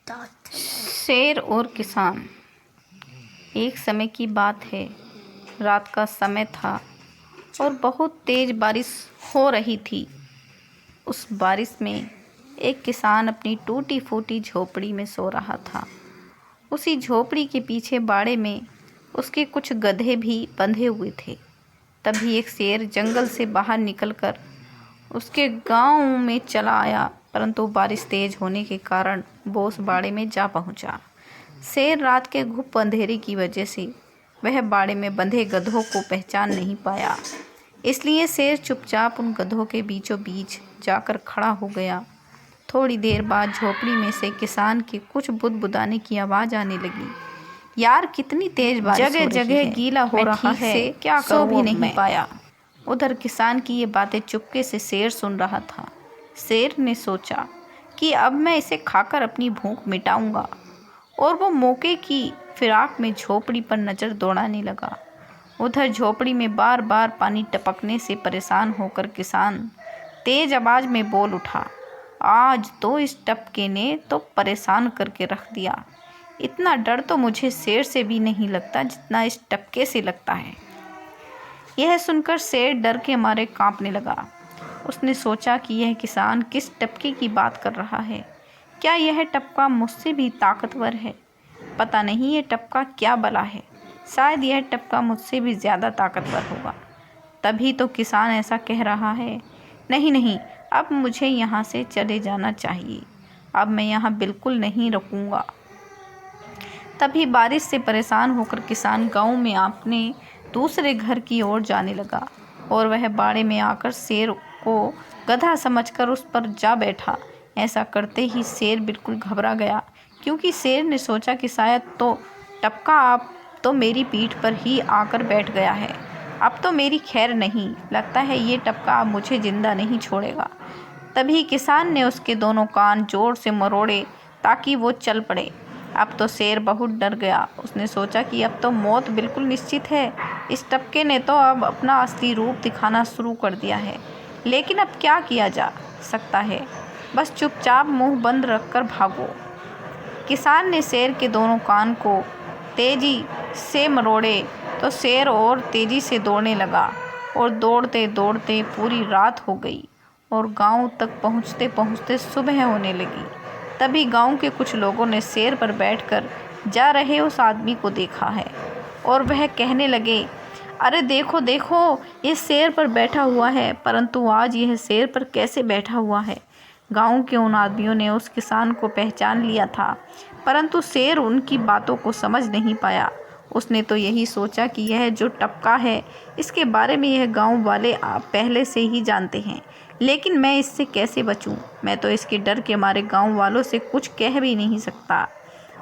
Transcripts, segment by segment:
शेर और किसान। एक समय की बात है, रात का समय था और बहुत तेज बारिश हो रही थी। उस बारिश में एक किसान अपनी टूटी फूटी झोपड़ी में सो रहा था। उसी झोपड़ी के पीछे बाड़े में उसके कुछ गधे भी बंधे हुए थे। तभी एक शेर जंगल से बाहर निकलकर उसके गांव में चला आया, परंतु बारिश तेज होने के कारण वो उस बाड़े में जा पहुंचा। शेर रात के घुप अंधेरे की वजह से वह बाड़े में बंधे गधों को पहचान नहीं पाया, इसलिए शेर चुपचाप उन गधों के बीचों बीच जाकर खड़ा हो गया। थोड़ी देर बाद झोपड़ी में से किसान के कुछ बुदबुदाने की आवाज़ आने लगी। यार, कितनी तेज बारिश हो रही है, जगह जगह गीला हो रहा है, क्या सो भी नहीं पाया। उधर किसान की ये बातें चुपके से शेर सुन रहा था। शेर ने सोचा कि अब मैं इसे खाकर अपनी भूख मिटाऊंगा, और वो मौके की फिराक में झोपड़ी पर नज़र दौड़ाने लगा। उधर झोपड़ी में बार बार पानी टपकने से परेशान होकर किसान तेज आवाज़ में बोल उठा, आज तो इस टपके ने तो परेशान करके रख दिया। इतना डर तो मुझे शेर से भी नहीं लगता जितना इस टपके से लगता है। यह सुनकर शेर डर के मारे कांपने लगा। उसने सोचा कि यह किसान किस टपके की बात कर रहा है। क्या यह टपका मुझसे भी ताकतवर है? पता नहीं ये टपका क्या बला है, शायद यह टपका मुझसे भी ज़्यादा ताकतवर होगा, तभी तो किसान ऐसा कह रहा है। नहीं नहीं, अब मुझे यहाँ से चले जाना चाहिए, अब मैं यहाँ बिल्कुल नहीं रुकूंगा। तभी बारिश से परेशान होकर किसान गांव में अपने दूसरे घर की ओर जाने लगा, और वह बाड़े में आकर शेर को गधा समझकर उस पर जा बैठा। ऐसा करते ही शेर बिल्कुल घबरा गया, क्योंकि शेर ने सोचा कि शायद तो टपका अब तो मेरी पीठ पर ही आकर बैठ गया है। अब तो मेरी खैर नहीं, लगता है ये टपका अब मुझे जिंदा नहीं छोड़ेगा। तभी किसान ने उसके दोनों कान जोर से मरोड़े ताकि वो चल पड़े। अब तो शेर बहुत डर गया। उसने सोचा कि अब तो मौत बिल्कुल निश्चित है। इस टपके ने तो अब अपना असली रूप दिखाना शुरू कर दिया है, लेकिन अब क्या किया जा सकता है, बस चुपचाप मुंह बंद रखकर भागो। किसान ने शेर के दोनों कान को तेजी से मरोड़े तो शेर और तेजी से दौड़ने लगा, और दौड़ते दौड़ते पूरी रात हो गई और गांव तक पहुंचते पहुंचते सुबह होने लगी। तभी गांव के कुछ लोगों ने शेर पर बैठकर जा रहे उस आदमी को देखा है, और वह कहने लगे, अरे देखो देखो, ये शेर पर बैठा हुआ है। परंतु आज यह शेर पर कैसे बैठा हुआ है? गांव के उन आदमियों ने उस किसान को पहचान लिया था, परंतु शेर उनकी बातों को समझ नहीं पाया। उसने तो यही सोचा कि यह जो टपका है, इसके बारे में यह गांव वाले पहले से ही जानते हैं, लेकिन मैं इससे कैसे बचूं? मैं तो इसके डर के मारे गांव वालों से कुछ कह भी नहीं सकता,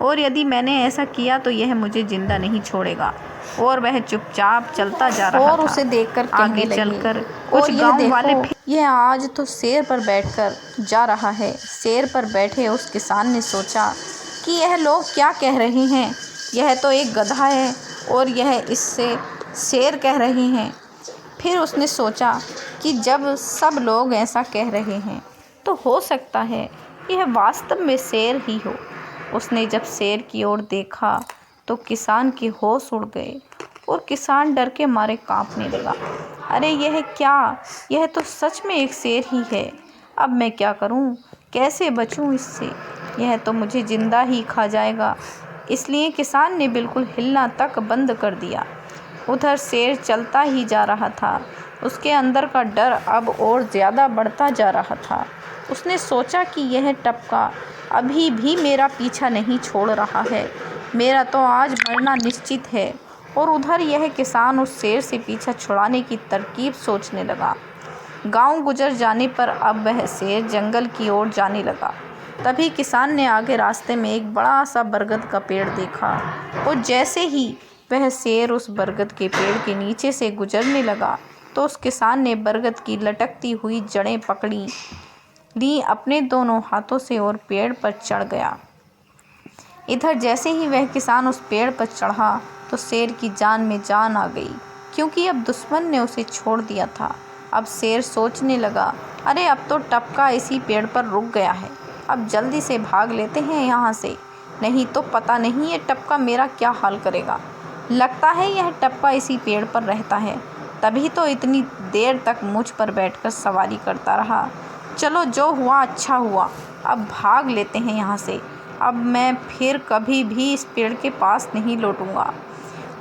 और यदि मैंने ऐसा किया तो यह मुझे जिंदा नहीं छोड़ेगा। और वह चुपचाप चलता जा रहा और था। उसे देखकर आगे चलकर कुछ गांव वाले यह आज तो शेर पर बैठकर जा रहा है। शेर पर बैठे उस किसान ने सोचा कि यह लोग क्या कह रहे हैं, यह तो एक गधा है और यह इससे शेर कह रहे हैं। फिर उसने सोचा कि जब सब लोग ऐसा कह रहे हैं तो हो सकता है यह वास्तव में शेर ही हो। उसने जब शेर की ओर देखा तो किसान के होश उड़ गए, और किसान डर के मारे कांपने लगा। अरे यह क्या, यह तो सच में एक शेर ही है। अब मैं क्या करूं, कैसे बचूं इससे? यह तो मुझे जिंदा ही खा जाएगा। इसलिए किसान ने बिल्कुल हिलना तक बंद कर दिया। उधर शेर चलता ही जा रहा था। उसके अंदर का डर अब और ज़्यादा बढ़ता जा रहा था। उसने सोचा कि यह टपका अभी भी मेरा पीछा नहीं छोड़ रहा है, मेरा तो आज मरना निश्चित है। और उधर यह किसान उस शेर से पीछा छुड़ाने की तरकीब सोचने लगा। गांव गुजर जाने पर अब वह शेर जंगल की ओर जाने लगा। तभी किसान ने आगे रास्ते में एक बड़ा सा बरगद का पेड़ देखा, और जैसे ही वह शेर उस बरगद के पेड़ के नीचे से गुजरने लगा तो उस किसान ने बरगद की लटकती हुई जड़ें पकड़ी ली अपने दोनों हाथों से और पेड़ पर चढ़ गया। इधर जैसे ही वह किसान उस पेड़ पर चढ़ा तो शेर की जान में जान आ गई, क्योंकि अब दुश्मन ने उसे छोड़ दिया था। अब शेर सोचने लगा, अरे अब तो टपका इसी पेड़ पर रुक गया है, अब जल्दी से भाग लेते हैं यहाँ से, नहीं तो पता नहीं ये टपका मेरा क्या हाल करेगा। लगता है यह टपका इसी पेड़ पर रहता है, तभी तो इतनी देर तक मुझ पर बैठकर सवारी करता रहा। चलो जो हुआ अच्छा हुआ, अब भाग लेते हैं यहाँ से। अब मैं फिर कभी भी इस पेड़ के पास नहीं लौटूंगा।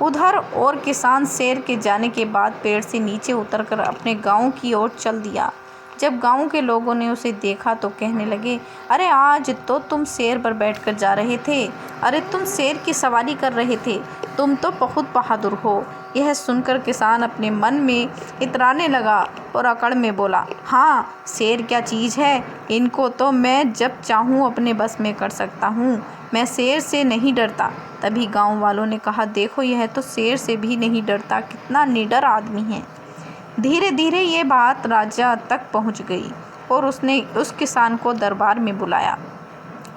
उधर और किसान शेर के जाने के बाद पेड़ से नीचे उतरकर अपने गांव की ओर चल दिया। जब गांव के लोगों ने उसे देखा तो कहने लगे, अरे आज तो तुम शेर पर बैठकर जा रहे थे, अरे तुम शेर की सवारी कर रहे थे, तुम तो बहुत बहादुर हो। यह सुनकर किसान अपने मन में इतराने लगा और अकड़ में बोला, हाँ शेर क्या चीज़ है, इनको तो मैं जब चाहूँ अपने बस में कर सकता हूँ, मैं शेर से नहीं डरता। तभी गांव वालों ने कहा, देखो यह तो शेर से भी नहीं डरता, कितना निडर आदमी है। धीरे धीरे ये बात राजा तक पहुंच गई और उसने उस किसान को दरबार में बुलाया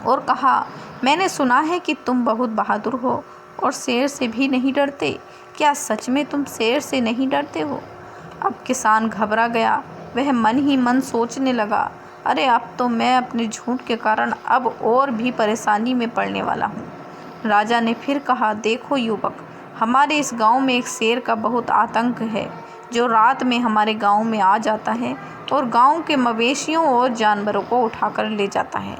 और कहा, मैंने सुना है कि तुम बहुत बहादुर हो और शेर से भी नहीं डरते, क्या सच में तुम शेर से नहीं डरते हो? अब किसान घबरा गया, वह मन ही मन सोचने लगा, अरे अब तो मैं अपने झूठ के कारण अब और भी परेशानी में पड़ने वाला हूँ। राजा ने फिर कहा, देखो युवक, हमारे इस गांव में एक शेर का बहुत आतंक है, जो रात में हमारे गांव में आ जाता है और गांव के मवेशियों और जानवरों को उठाकर ले जाता है।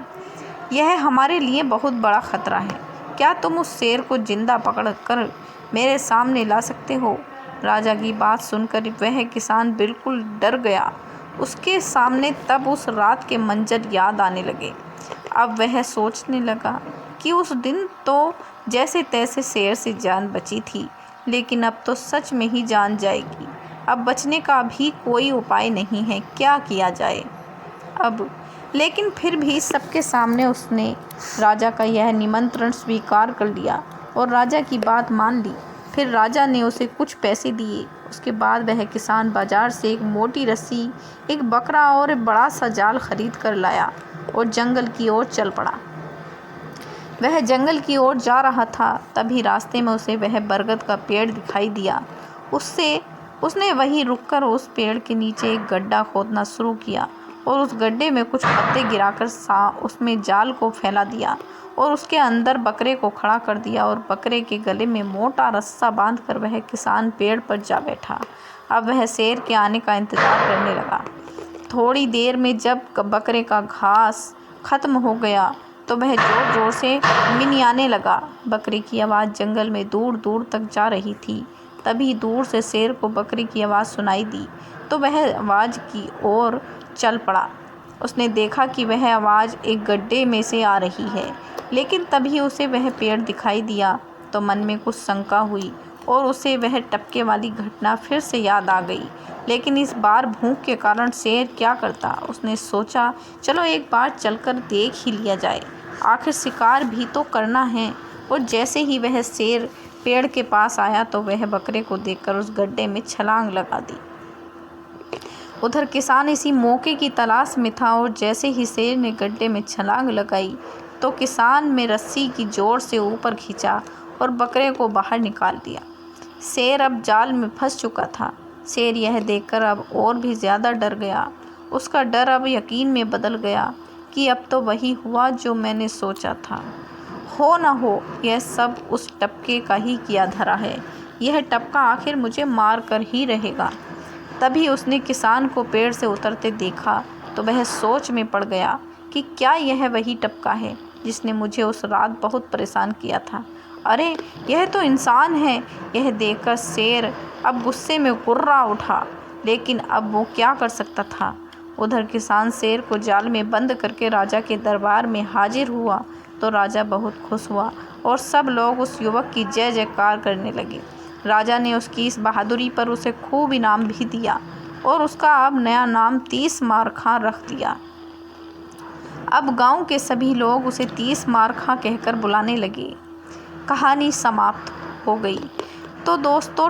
यह हमारे लिए बहुत बड़ा खतरा है। क्या तुम उस शेर को जिंदा पकड़कर मेरे सामने ला सकते हो? राजा की बात सुनकर वह किसान बिल्कुल डर गया। उसके सामने तब उस रात के मंजर याद आने लगे। अब वह सोचने लगा कि उस दिन तो जैसे तैसे शेर से जान बची थी, लेकिन अब तो सच में ही जान जाएगी। अब बचने का भी कोई उपाय नहीं है, क्या किया जाए अब? लेकिन फिर भी सबके सामने उसने राजा का यह निमंत्रण स्वीकार कर लिया और राजा की बात मान ली। फिर राजा ने उसे कुछ पैसे दिए। उसके बाद वह किसान बाजार से एक मोटी रस्सी, एक बकरा और एक बड़ा सा जाल खरीद कर लाया और जंगल की ओर चल पड़ा। वह जंगल की ओर जा रहा था, तभी रास्ते में उसे वह बरगद का पेड़ दिखाई दिया। उसने वहीं रुककर उस पेड़ के नीचे एक गड्ढा खोदना शुरू किया और उस गड्ढे में कुछ पत्ते गिराकर उसमें जाल को फैला दिया और उसके अंदर बकरे को खड़ा कर दिया और बकरे के गले में मोटा रस्सा बांधकर वह किसान पेड़ पर जा बैठा। अब वह शेर के आने का इंतज़ार करने लगा। थोड़ी देर में जब बकरे का घास खत्म हो गया तो वह जोर जोर से मिनियाने लगा। बकरे की आवाज़ जंगल में दूर दूर तक जा रही थी। तभी दूर से शेर को बकरी की आवाज़ सुनाई दी तो वह आवाज़ की ओर चल पड़ा। उसने देखा कि वह आवाज़ एक गड्ढे में से आ रही है, लेकिन तभी उसे वह पेड़ दिखाई दिया तो मन में कुछ शंका हुई और उसे वह टपके वाली घटना फिर से याद आ गई। लेकिन इस बार भूख के कारण शेर क्या करता? उसने सोचा, चलो एक बार चलकर देख ही लिया जाए, आखिर शिकार भी तो करना है। और जैसे ही वह शेर पेड़ के पास आया तो वह बकरे को देखकर उस गड्ढे में छलांग लगा दी। उधर किसान इसी मौके की तलाश में था और जैसे ही शेर ने गड्ढे में छलांग लगाई तो किसान में रस्सी की जोर से ऊपर खींचा और बकरे को बाहर निकाल दिया। शेर अब जाल में फंस चुका था। शेर यह देखकर अब और भी ज़्यादा डर गया। उसका डर अब यकीन में बदल गया कि अब तो वही हुआ जो मैंने सोचा था। हो न हो, यह सब उस टपके का ही किया धरा है। यह टपका आखिर मुझे मार कर ही रहेगा। तभी उसने किसान को पेड़ से उतरते देखा तो वह सोच में पड़ गया कि क्या यह वही टपका है जिसने मुझे उस रात बहुत परेशान किया था। अरे यह तो इंसान है। यह देखकर शेर अब गुस्से में गुर्रा उठा, लेकिन अब वो क्या कर सकता था। उधर किसान शेर को जाल में बंद करके राजा के दरबार में हाजिर हुआ तो राजा बहुत खुश हुआ और सब लोग उस युवक की जय जयकार करने लगे। राजा ने उसकी इस बहादुरी पर उसे खूब इनाम भी दिया और उसका अब नया नाम 30 मारखा रख दिया। अब गांव के सभी लोग उसे 30 मारखा कहकर बुलाने लगे। कहानी समाप्त हो गई। तो दोस्तों,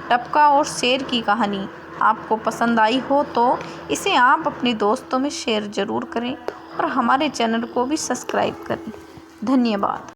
टपका और शेर की कहानी आपको पसंद आई हो तो इसे आप अपने दोस्तों में शेयर ज़रूर करें और हमारे चैनल को भी सब्सक्राइब करें। धन्यवाद।